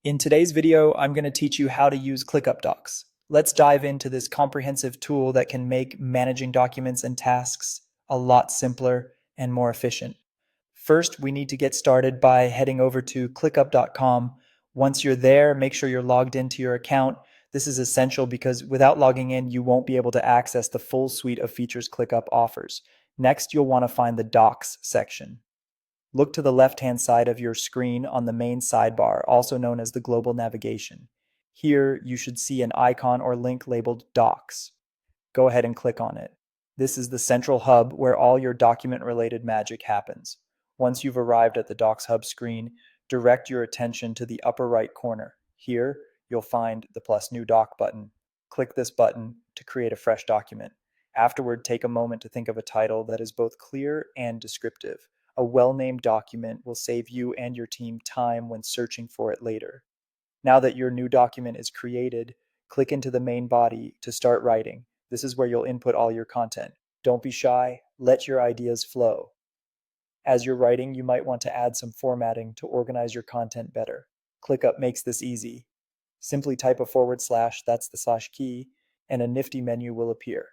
In today's video, I'm going to teach you how to use ClickUp Docs. Let's dive into this comprehensive tool that can make managing documents and tasks a lot simpler and more efficient. First, we need to get started by heading over to clickup.com. Once you're there, make sure you're logged into your account. This is essential because without logging in, you won't be able to access the full suite of features ClickUp offers. Next, you'll want to find the Docs section. Look to the left-hand side of your screen on the main sidebar, also known as the global navigation. Here, you should see an icon or link labeled Docs. Go ahead and click on it. This is the central hub where all your document-related magic happens. Once you've arrived at the Docs Hub screen, direct your attention to the upper right corner. Here, you'll find the plus new doc button. Click this button to create a fresh document. Afterward, take a moment to think of a title that is both clear and descriptive. A well-named document will save you and your team time when searching for it later. Now that your new document is created, click into the main body to start writing. This is where you'll input all your content. Don't be shy, let your ideas flow. As you're writing, you might want to add some formatting to organize your content better. ClickUp makes this easy. Simply type a forward slash, that's the slash key, and a nifty menu will appear.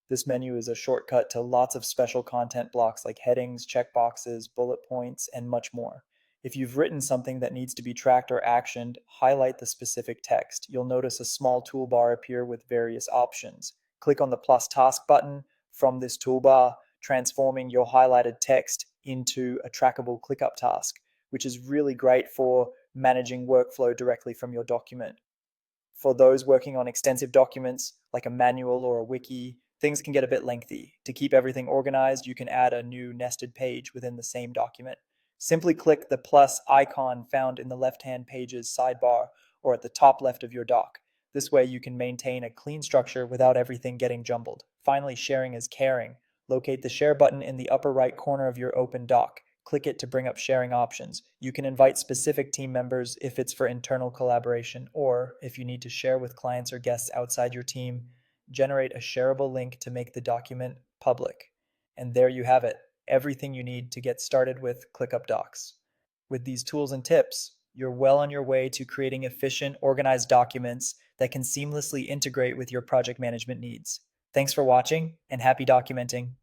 This menu is a shortcut to lots of special content blocks like headings, checkboxes, bullet points, and much more. If you've written something that needs to be tracked or actioned, highlight the specific text. You'll notice a small toolbar appear with various options. Click on the plus task button from this toolbar, transforming your highlighted text into a trackable ClickUp task, which is really great for managing workflow directly from your document. For those working on extensive documents like a manual or a wiki, things can get a bit lengthy. To keep everything organized, you can add a new nested page within the same document. Simply click the plus icon found in the left-hand page's sidebar or at the top left of your doc. This way you can maintain a clean structure without everything getting jumbled. Finally, sharing is caring. Locate the share button in the upper right corner of your open doc. Click it to bring up sharing options. You can invite specific team members if it's for internal collaboration, or if you need to share with clients or guests outside your team, generate a shareable link to make the document public. And there you have it, everything you need to get started with ClickUp Docs. With these tools and tips, you're well on your way to creating efficient, organized documents that can seamlessly integrate with your project management needs. Thanks for watching and happy documenting.